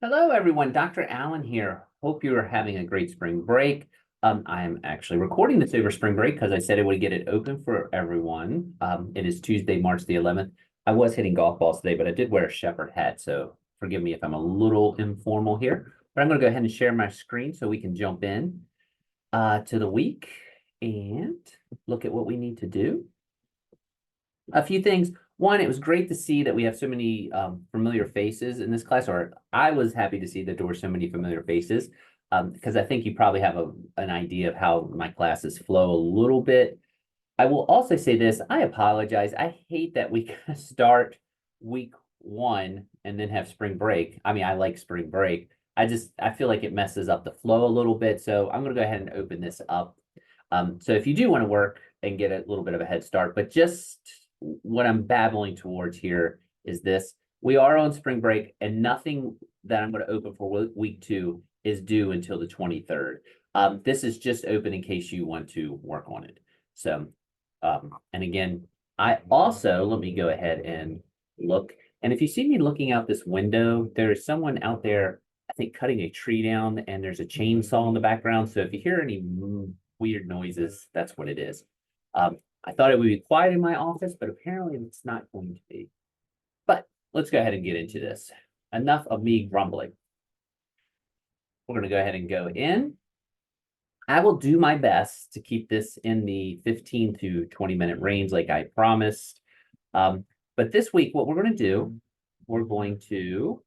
Hello, everyone. Dr. Allen here. Hope you are having a great spring break. I am actually recording this over spring break because I said I would get it open for everyone. It is Tuesday, March the 11th. I was hitting golf balls today, but I did wear a shepherd hat, so forgive me if I'm a little informal here. But I'm going to go ahead and share my screen so we can jump in to the week and look at what we need to do. A few things. One, it was great to see that we have so many familiar faces in this class, or I was happy to see that there were so many familiar faces, because I think you probably have an idea of how my classes flow a little bit. I will also say this, I apologize. I hate that we start week one and then have spring break. I mean, I like spring break. I feel like it messes up the flow a little bit. So I'm going to go ahead and open this up. So if you do want to work and get a little bit of a head start, but just what I'm babbling towards here is this. We are on spring break and nothing that I'm going to open for week two is due until the 23rd. This is just open in case you want to work on it. So, and again, I also, let me go ahead and look. And if you see me looking out this window, there is someone out there, I think, cutting a tree down, and there's a chainsaw in the background. So if you hear any weird noises, that's what it is. I thought it would be quiet in my office, but apparently it's not going to be. But let's go ahead and get into this. Enough of me grumbling. We're going to go ahead and go in. I will do my best to keep this in the 15 to 20-minute range like I promised. But this week, what we're going to do, we're going to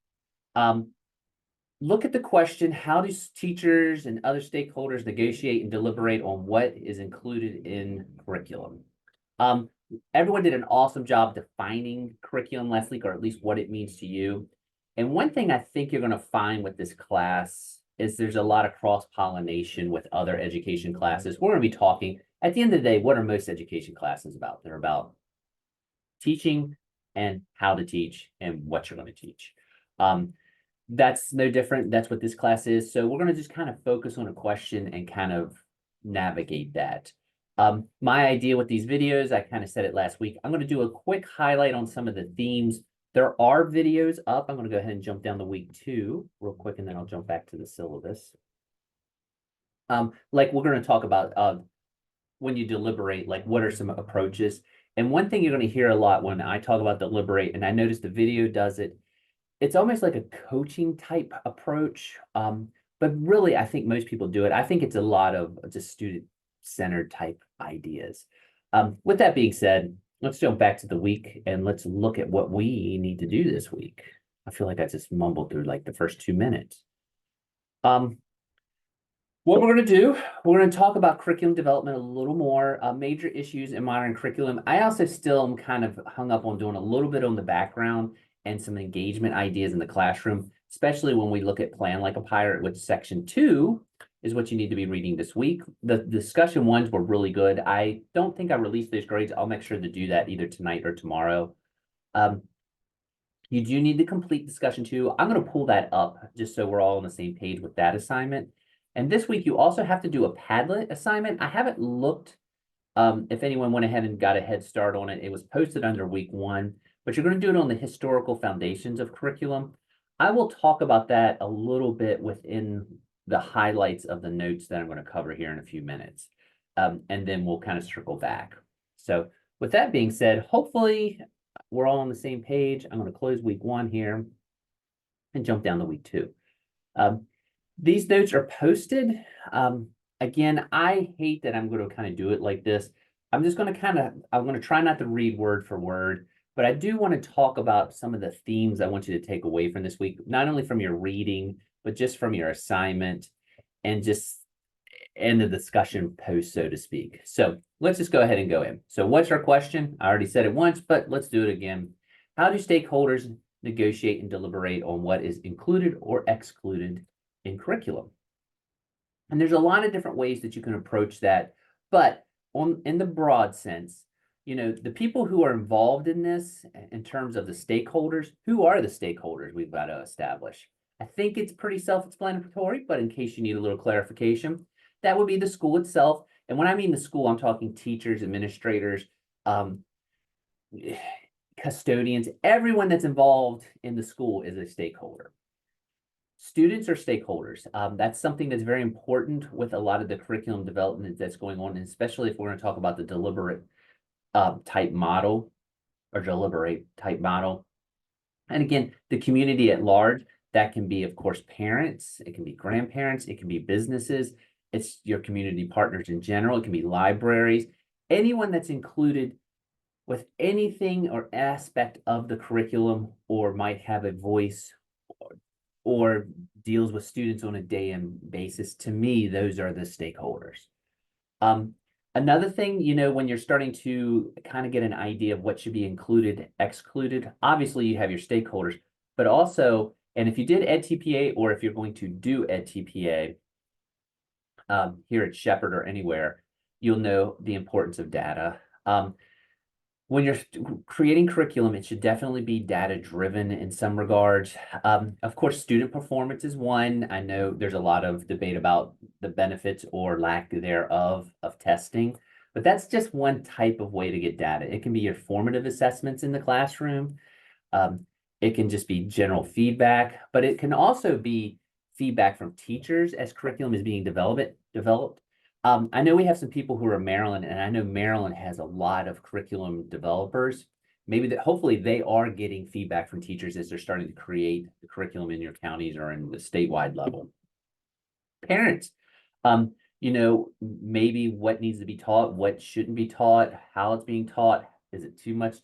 look at the question, how do teachers and other stakeholders negotiate and deliberate on what is included in curriculum? Everyone did an awesome job defining curriculum last week, or at least what it means to you. And one thing I think you're going to find with this class is there's a lot of cross-pollination with other education classes. We're going to be talking, at the end of the day, what are most education classes about? They're about teaching and how to teach and what you're going to teach. That's no different. That's what this class is. So we're going to just kind of focus on a question and kind of navigate that. My idea with these videos, I kind of said it last week, I'm going to do a quick highlight on some of the themes. There are videos up. I'm going to go ahead and jump down to week 2 real quick, and then I'll jump back to the syllabus. Like we're going to talk about when you deliberate, like what are some approaches? And one thing you're going to hear a lot when I talk about deliberate, and I noticed the video does it, it's almost like a coaching type approach. But really, I think most people do it. I think it's a lot of just student-centered type ideas. With that being said, let's jump back to the week and let's look at what we need to do this week. I feel like I just mumbled through like the first 2 minutes. What we're going to do, we're going to talk about curriculum development a little more, major issues in modern curriculum. I also still am kind of hung up on doing a little bit on the background and some engagement ideas in the classroom, especially when we look at Plan Like a Pirate, which section 2 is what you need to be reading this week. The discussion ones were really good. I don't think I released those grades. I'll make sure to do that either tonight or tomorrow. You do need to complete discussion 2. I'm going to pull that up just so we're all on the same page with that assignment. And this week, you also have to do a Padlet assignment. I haven't looked if anyone went ahead and got a head start on it. It was posted under week 1, but you're going to do it on the historical foundations of curriculum. I will talk about that a little bit within the highlights of the notes that I'm going to cover here in a few minutes. And then we'll kind of circle back. So with that being said, hopefully we're all on the same page. I'm going to close week 1 here and jump down to week 2. These notes are posted. Again, I hate that I'm going to kind of do it like this. I'm going to try not to read word for word, but I do want to talk about some of the themes I want you to take away from this week, not only from your reading, but just from your assignment and just in the discussion post, so to speak. So let's just go ahead and go in. So what's our question? I already said it once, but let's do it again. How do stakeholders negotiate and deliberate on what is included or excluded in curriculum? And there's a lot of different ways that you can approach that, but in the broad sense, the people who are involved in this in terms of the stakeholders, who are the stakeholders we've got to establish? I think it's pretty self-explanatory, but in case you need a little clarification, that would be the school itself. And when I mean the school, I'm talking teachers, administrators, custodians, everyone that's involved in the school is a stakeholder. Students are stakeholders. That's something that's very important with a lot of the curriculum development that's going on, and especially if we're going to talk about the deliberate type model or deliberate type model. And again, the community at large, that can be, of course, parents, it can be grandparents, it can be businesses, it's your community partners in general, it can be libraries, anyone that's included with anything or aspect of the curriculum or might have a voice or deals with students on a day-in basis. To me, those are the stakeholders. Another thing, when you're starting to kind of get an idea of what should be included, excluded, obviously you have your stakeholders, but also, and if you did EdTPA or if you're going to do EdTPA here at Shepherd or anywhere, you'll know the importance of data. When you're creating curriculum, it should definitely be data-driven in some regards. Of course, student performance is one. I know there's a lot of debate about the benefits or lack thereof of testing, but that's just one type of way to get data. It can be your formative assessments in the classroom. It can just be general feedback, but it can also be feedback from teachers as curriculum is being developed. I know we have some people who are in Maryland, and I know Maryland has a lot of curriculum developers. Maybe that hopefully they are getting feedback from teachers as they're starting to create the curriculum in your counties or in the statewide level. Parents, maybe what needs to be taught, what shouldn't be taught, how it's being taught. Is it too much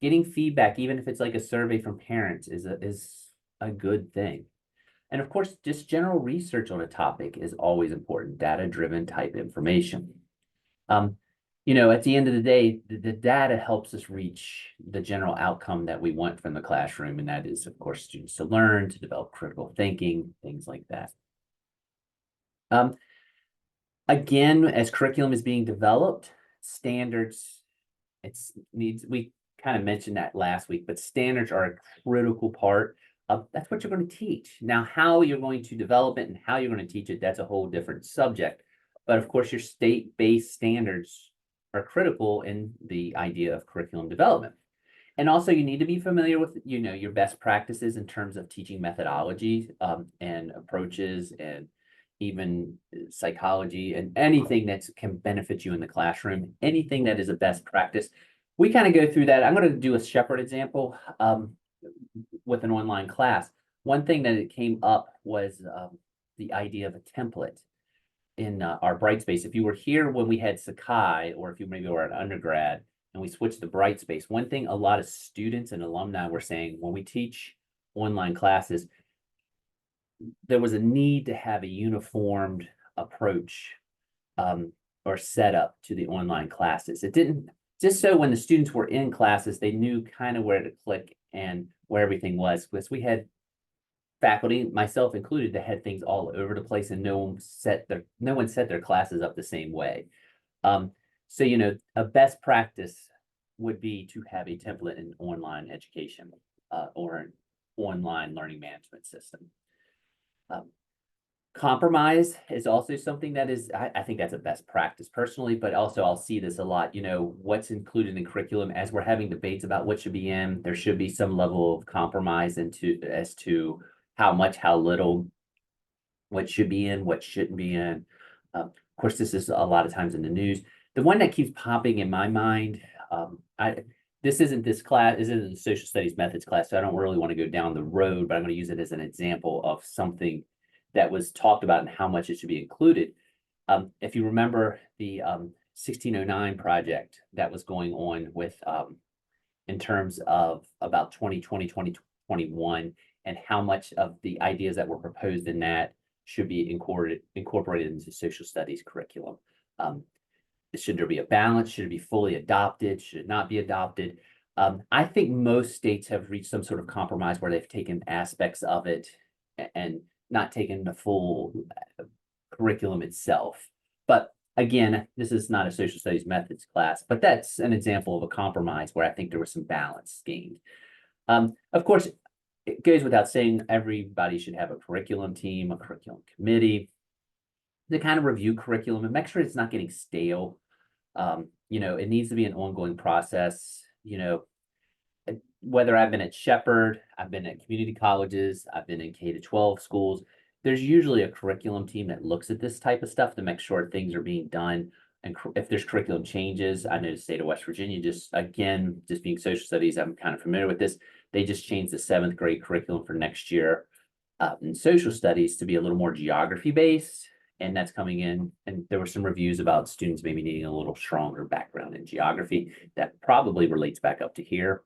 getting feedback, even if it's like a survey from parents is a good thing. And of course, just general research on a topic is always important, data-driven type information. At the end of the day, the data helps us reach the general outcome that we want from the classroom, and that is, of course, students to learn, to develop critical thinking, things like that. Again, as curriculum is being developed, standards, we kind of mentioned that last week, but standards are a critical part. That's what you're going to teach. Now, how you're going to develop it and how you're going to teach it, that's a whole different subject. But of course, your state-based standards are critical in the idea of curriculum development. And also, you need to be familiar with, your best practices in terms of teaching methodology and approaches and even psychology and anything that can benefit you in the classroom, anything that is a best practice. We kind of go through that. I'm going to do a Shepherd example. With an online class. One thing that it came up was the idea of a template in our Brightspace. If you were here when we had Sakai, or if you maybe were an undergrad and we switched to Brightspace, one thing a lot of students and alumni were saying when we teach online classes, there was a need to have a uniformed approach or setup to the online classes. It didn't, just so when the students were in classes, they knew kind of where to click and where everything was, because we had faculty, myself included, that had things all over the place, and no one set their classes up the same way. So a best practice would be to have a template in online education or an online learning management system. Compromise is also something that is, I think that's a best practice personally, but also I'll see this a lot, what's included in curriculum as we're having debates about what should be in, there should be some level of compromise as to how much, how little, what should be in, what shouldn't be in. Of course, this is a lot of times in the news. The one that keeps popping in my mind, this isn't the social studies methods class, so I don't really want to go down the road, but I'm going to use it as an example of something that was talked about and how much it should be included. If you remember the 1609 project that was going on with in terms of about 2020, 2021, and how much of the ideas that were proposed in that should be incorporated into social studies curriculum. Should there be a balance? Should it be fully adopted? Should it not be adopted? I think most states have reached some sort of compromise where they've taken aspects of it and not taken the full curriculum itself. But again, this is not a social studies methods class, but that's an example of a compromise where I think there was some balance gained. Of course, it goes without saying everybody should have a curriculum team, a curriculum committee to kind of review curriculum and make sure it's not getting stale. It needs to be an ongoing process. whether I've been at Shepherd, I've been at community colleges, I've been in K-12 schools, there's usually a curriculum team that looks at this type of stuff to make sure things are being done. And if there's curriculum changes, I know the state of West Virginia, just again, just being social studies, I'm kind of familiar with this. They just changed the 7th grade curriculum for next year in social studies to be a little more geography based. And that's coming in. And there were some reviews about students maybe needing a little stronger background in geography. That probably relates back up to here.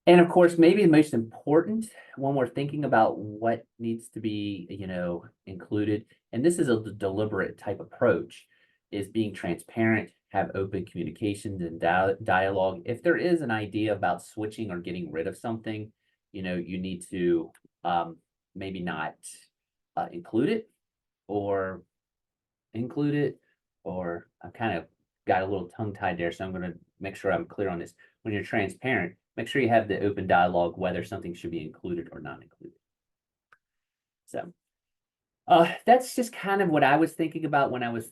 And of course, maybe the most important when we're thinking about what needs to be, included, and this is a deliberate type approach, is being transparent, have open communications and dialogue. If there is an idea about switching or getting rid of something, you need to maybe not include it or include it, or I kind of got a little tongue tied there, so I'm going to make sure I'm clear on this. When you're transparent, make sure you have the open dialogue whether something should be included or not included. So that's just kind of what I was thinking about when I was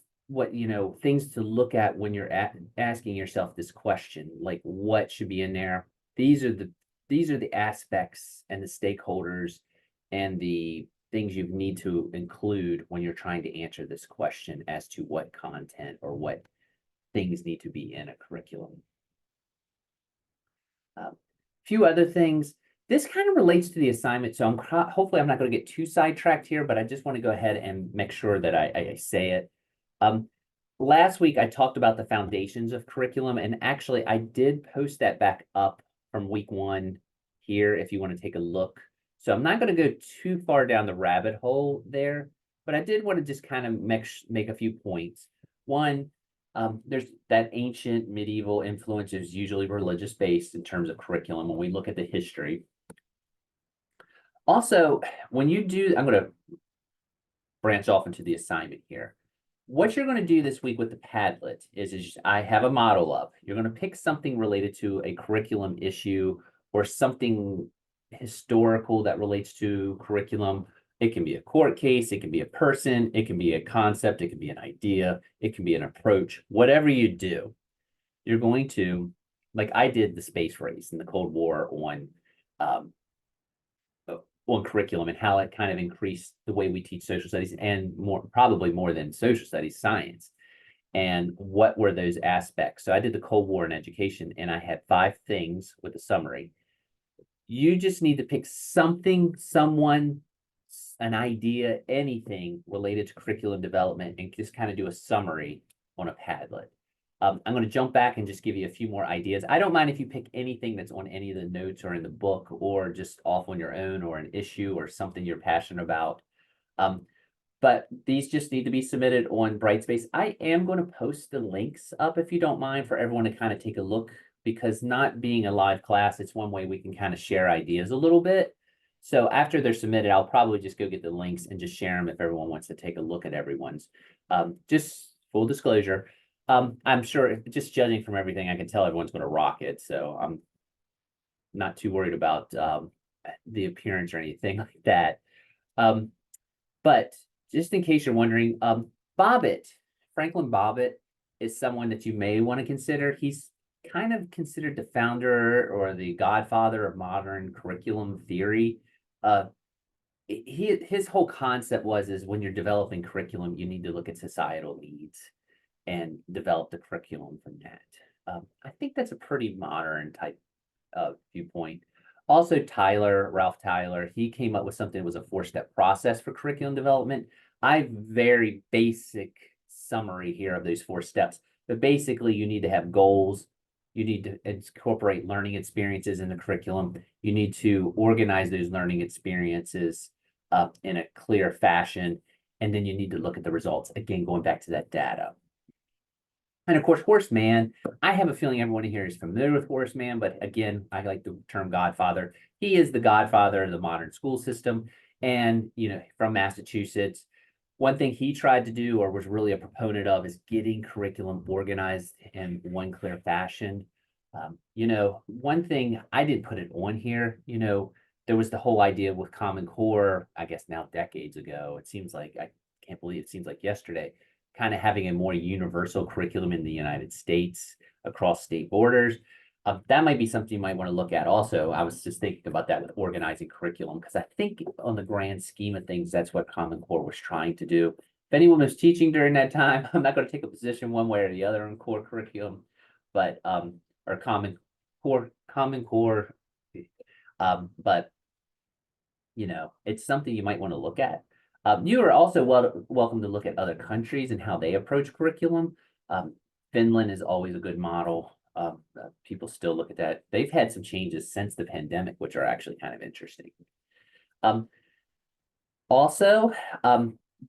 things to look at when you're asking yourself this question, like what should be in there. These are the aspects and the stakeholders and the things you need to include when you're trying to answer this question as to what content or what things need to be in a curriculum. Few other things. This kind of relates to the assignment, so hopefully I'm not going to get too sidetracked here, but I just want to go ahead and make sure that I say it. Last week I talked about the foundations of curriculum, and actually I did post that back up from week 1 here if you want to take a look. So I'm not going to go too far down the rabbit hole there, but I did want to just kind of make a few points. One, there's that ancient medieval influence is usually religious based in terms of curriculum when we look at the history. Also, when you do, I'm going to branch off into the assignment here. What you're going to do this week with the Padlet is I have a model up. You're going to pick something related to a curriculum issue or something historical that relates to curriculum. It can be a court case, it can be a person, it can be a concept, it can be an idea, it can be an approach. Whatever you do, you're going to, like I did the space race and the Cold War on curriculum and how it kind of increased the way we teach social studies, and probably more than social studies, science. And what were those aspects? So I did the Cold War in education, and I had 5 things with a summary. You just need to pick something, someone, an idea, anything related to curriculum development, and just kind of do a summary on a Padlet. I'm going to jump back and just give you a few more ideas. I don't mind if you pick anything that's on any of the notes or in the book, or just off on your own, or an issue or something you're passionate about. But these just need to be submitted on Brightspace. I am going to post the links up, if you don't mind, for everyone to kind of take a look, because not being a live class, it's one way we can kind of share ideas a little bit. So after they're submitted, I'll probably just go get the links and just share them if everyone wants to take a look at everyone's. Just full disclosure, I'm sure, just judging from everything, I can tell everyone's going to rock it. So I'm not too worried about the appearance or anything like that. But just in case you're wondering, Bobbitt, Franklin Bobbitt, is someone that you may want to consider. He's kind of considered the founder or the godfather of modern curriculum theory. His whole concept is when you're developing curriculum, you need to look at societal needs and develop the curriculum from that. I think that's a pretty modern type of viewpoint. Also, Ralph Tyler, he came up with something that was a 4-step process for curriculum development. I have very basic summary here of those 4 steps, but basically you need to have goals. You need to incorporate learning experiences in the curriculum. You need to organize those learning experiences in a clear fashion. And then you need to look at the results. Again, going back to that data. And of course, Horace Mann, I have a feeling everyone here is familiar with Horace Mann, but again, I like the term godfather. He is the godfather of the modern school system, and, from Massachusetts. One thing he tried to do, or was really a proponent of, is getting curriculum organized in one clear fashion. One thing, I didn't put it on here, there was the whole idea with Common Core, I guess now decades ago. It seems like, I can't believe it seems like yesterday, kind of having a more universal curriculum in the United States across state borders. That might be something you might want to look at also. I was just thinking about that with organizing curriculum, because I think on the grand scheme of things, that's what Common Core was trying to do. If anyone was teaching during that time, I'm not going to take a position one way or the other on core curriculum, but or Common Core. But it's something you might want to look at. You are also welcome to look at other countries and how they approach curriculum. Finland is always a good model. People still look at that. They've had some changes since the pandemic, which are actually kind of interesting. Also,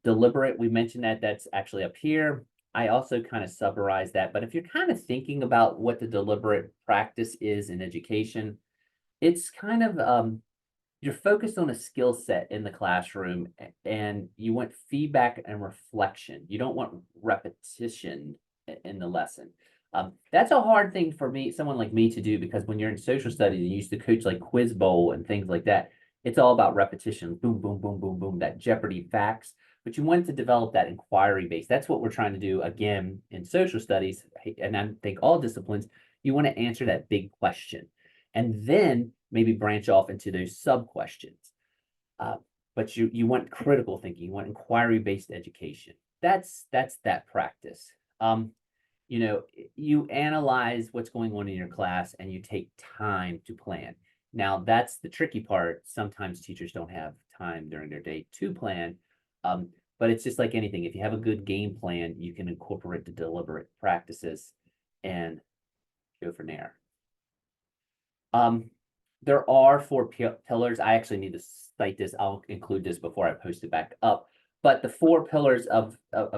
deliberate, we mentioned that's actually up here. I also kind of summarize that, but if you're kind of thinking about what the deliberate practice is in education, it's kind of you're focused on a skill set in the classroom and you want feedback and reflection. You don't want repetition in the lesson. That's a hard thing for someone like me to do, because when you're in social studies and you used to coach like Quiz Bowl and things like that, it's all about repetition, boom, boom, boom, boom, boom, that Jeopardy facts. But you want to develop that inquiry base. That's what we're trying to do again in social studies. And I think all disciplines, you want to answer that big question and then maybe branch off into those sub questions. But you want critical thinking, you want inquiry-based education. That's that practice. You analyze what's going on in your class and you take time to plan. Now, that's the tricky part. Sometimes teachers don't have time during their day to plan. But it's just like anything. If you have a good game plan, you can incorporate the deliberate practices and go from there. There are 4 pillars. I actually need to cite this. I'll include this before I post it back up. But the 4 pillars of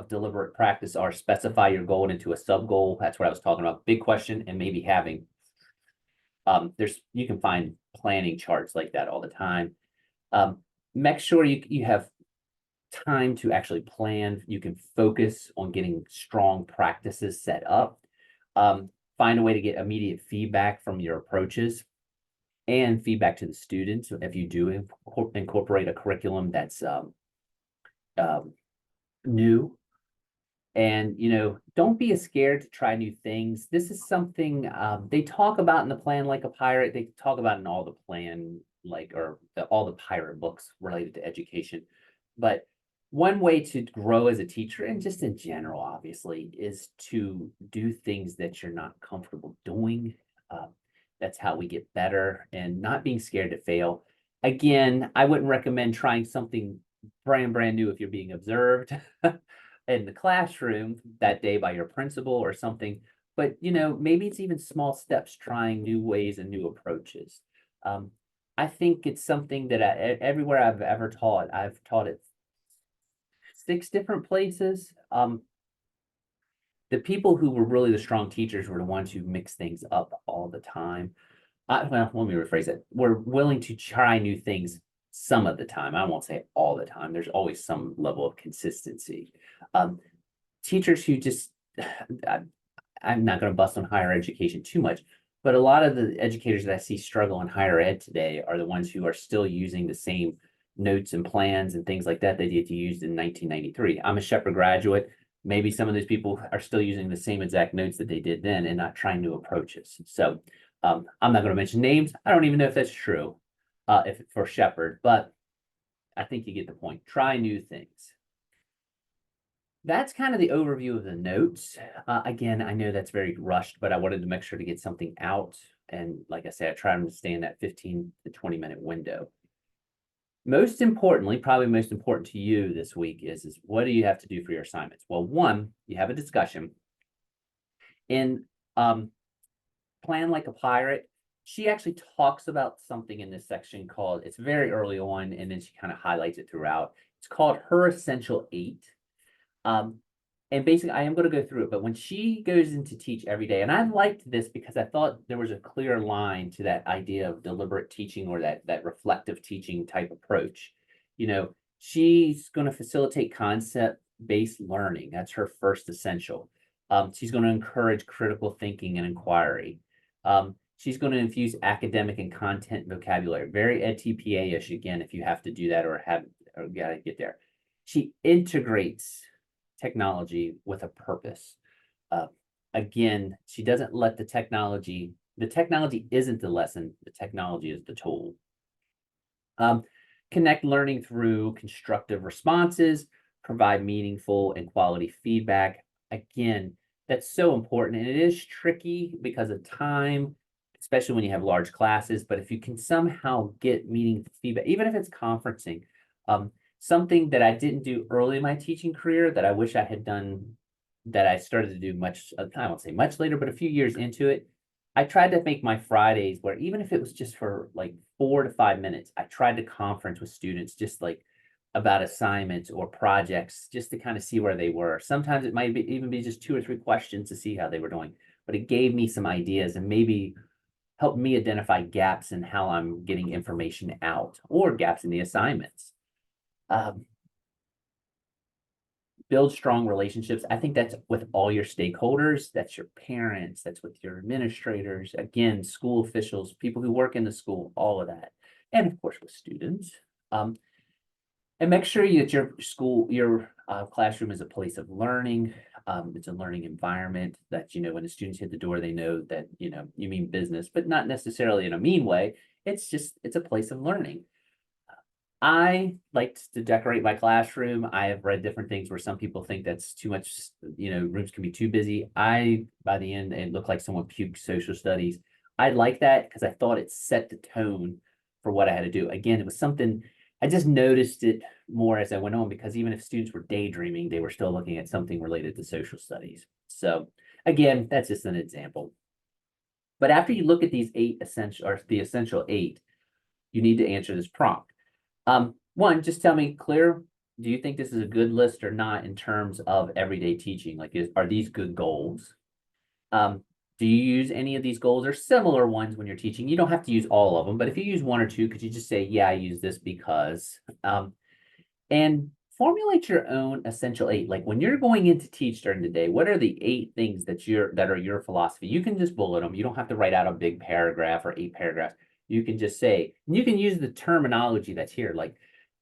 deliberate practice are: specify your goal into a sub goal. That's what I was talking about. Big question, and maybe having. You can find planning charts like that all the time. Make sure you have time to actually plan. You can focus on getting strong practices set up. Find a way to get immediate feedback from your approaches and feedback to the students if you do incorporate a curriculum that's new. And don't be scared to try new things. This is something they talk about in the Plan Like a Pirate. They talk about in all the all the pirate books related to education. But one way to grow as a teacher, and just in general, obviously, is to do things that you're not comfortable doing. That's how we get better, and not being scared to fail. Again, I wouldn't recommend trying something brand new if you're being observed in the classroom that day by your principal or something. But maybe it's even small steps, trying new ways and new approaches. I think it's something that everywhere I've ever taught, I've taught it 6 different places. The people who were really the strong teachers were the ones who mix things up all the time. Well, let me rephrase it. We're willing to try new things some of the time. I won't say all the time. There's always some level of consistency. Teachers who just, I'm not going to bust on higher education too much, but a lot of the educators that I see struggle in higher ed today are the ones who are still using the same notes and plans and things like that they did use in 1993. I'm a Shepherd graduate. Maybe some of those people are still using the same exact notes that they did then and not trying new approaches. So I'm not going to mention names. I don't even know if that's true if for Shepherd, but I think you get the point. Try new things. That's kind of the overview of the notes. Again, I know that's very rushed, but I wanted to make sure to get something out. And like I said, I try to stay in that 15 to 20-minute window. Most importantly, probably most important to you this week is what do you have to do for your assignments? Well, one, you have a discussion. In Plan Like a Pirate, she actually talks about something in this section called, it's very early on, and then she kind of highlights it throughout. It's called Her Essential 8. And basically, I am going to go through it, but when she goes in to teach every day, and I liked this because I thought there was a clear line to that idea of deliberate teaching, or that reflective teaching type approach. She's going to facilitate concept-based learning. That's her first essential. She's going to encourage critical thinking and inquiry. She's going to infuse academic and content vocabulary, very EdTPA-ish again, if you have to do that or got to get there. She integrates technology with a purpose. Again, she doesn't let the technology The technology isn't the lesson, the technology is the tool. Um, Connect learning through constructive responses, provide meaningful and quality feedback. Again, that's so important. And it is tricky because of time, especially when you have large classes. But if you can somehow get meaningful feedback, even if it's conferencing, something that I didn't do early in my teaching career that I wish I had done, that I started to do much, I won't say much later, but a few years into it, I tried to make my Fridays where even if it was just for like 4 to 5 minutes, I tried to conference with students just like about assignments or projects just to kind of see where they were. Sometimes it might even be just 2 or 3 questions to see how they were doing, but it gave me some ideas and maybe helped me identify gaps in how I'm getting information out or gaps in the assignments. Um, Build strong relationships. I think that's with all your stakeholders. That's your parents. That's with your administrators. Again, school officials, people who work in the school, all of that. And of course with students. And make sure that your school, your classroom is a place of learning. It's a learning environment that, when the students hit the door, they know that, you mean business, but not necessarily in a mean way. It's a place of learning. I like to decorate my classroom. I have read different things where some people think that's too much, rooms can be too busy. By the end, it looked like someone puked social studies. I like that because I thought it set the tone for what I had to do. Again, it was something, I just noticed it more as I went on because even if students were daydreaming, they were still looking at something related to social studies. So again, that's just an example. But after you look at these the essential 8, you need to answer this prompt. One, just tell me clear, do you think this is a good list or not in terms of everyday teaching? Like, are these good goals? Do you use any of these goals or similar ones when you're teaching? You don't have to use all of them, but if you use 1 or 2, could you just say, yeah, I use this because, and formulate your own essential 8. Like when you're going in to teach during the day, what are the 8 things that are your philosophy? You can just bullet them. You don't have to write out a big paragraph or 8 paragraphs. You can just say, and you can use the terminology that's here, like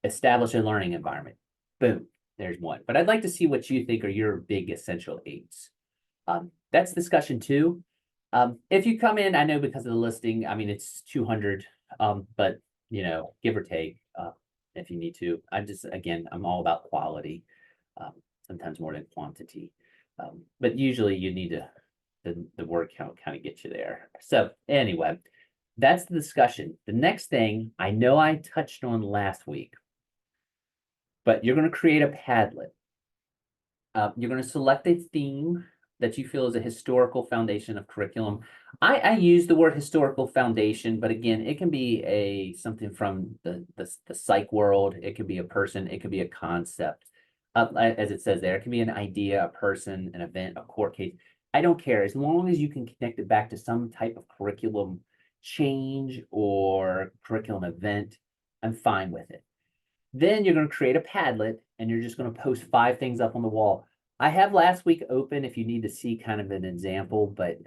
establish a learning environment. Boom, there's 1. But I'd like to see what you think are your big essential 8s. That's discussion 2. If you come in, I know because of the listing, I mean, it's 200, but give or take, if you need to. I'm all about quality, sometimes more than quantity. But usually you need the word count kind of get you there. So anyway, that's the discussion. The next thing I know I touched on last week, but you're going to create a Padlet. You're going to select a theme that you feel is a historical foundation of curriculum. I use the word historical foundation, but again, it can be something from the psych world. It could be a person. It could be a concept. As it says there, it can be an idea, a person, an event, a court case. I don't care as long as you can connect it back to some type of curriculum change or curriculum event. I'm fine with it. Then you're going to create a Padlet and you're just going to post 5 things up on the wall. I have last week open if you need to see kind of an example, but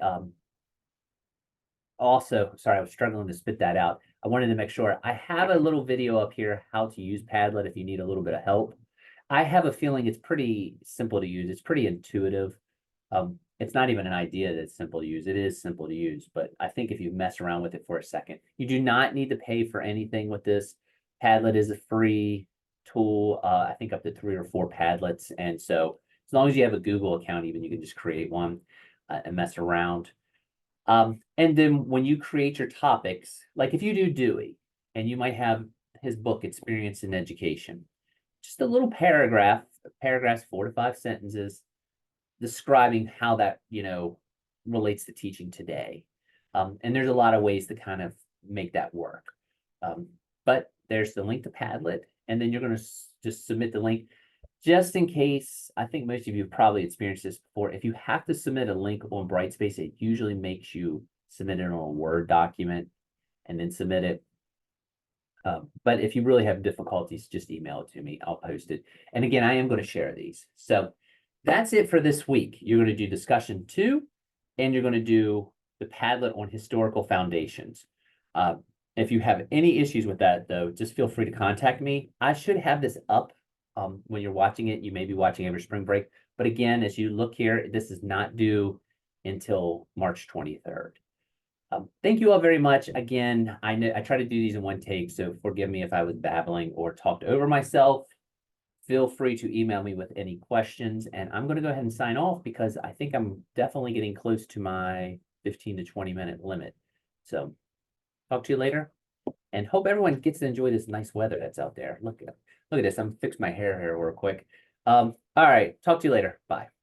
also, sorry, I was struggling to spit that out. I wanted to make sure I have a little video up here how to use Padlet if you need a little bit of help. I have a feeling it's pretty simple to use. It's pretty intuitive. It's not even an idea that's simple to use. It is simple to use, but I think if you mess around with it for a second, you do not need to pay for anything with this. Padlet is a free tool. I think up to 3 or 4 Padlets. And so as long as you have a Google account, even you can just create one and mess around. And then when you create your topics, like if you do Dewey and you might have his book, Experience in Education, just a little paragraphs, 4 to 5 sentences describing how that, relates to teaching today. And there's a lot of ways to kind of make that work. But there's the link to Padlet, and then you're going to just submit the link. Just in case, I think most of you have probably experienced this before. If you have to submit a link on Brightspace, it usually makes you submit it on a Word document and then submit it. But if you really have difficulties, just email it to me. I'll post it. And again, I am going to share these. So that's it for this week. You're going to do discussion 2, and you're going to do the Padlet on historical foundations. If you have any issues with that, though, just feel free to contact me. I should have this up when you're watching it. You may be watching over spring break. But again, as you look here, this is not due until March 23rd. Thank you all very much. Again, I know I try to do these in one take, so forgive me if I was babbling or talked over myself. Feel free to email me with any questions, and I'm gonna go ahead and sign off because I think I'm definitely getting close to my 15 to 20 minute limit. So talk to you later and hope everyone gets to enjoy this nice weather that's out there. Look at this. I'm fixing my hair here real quick. All right, talk to you later. Bye.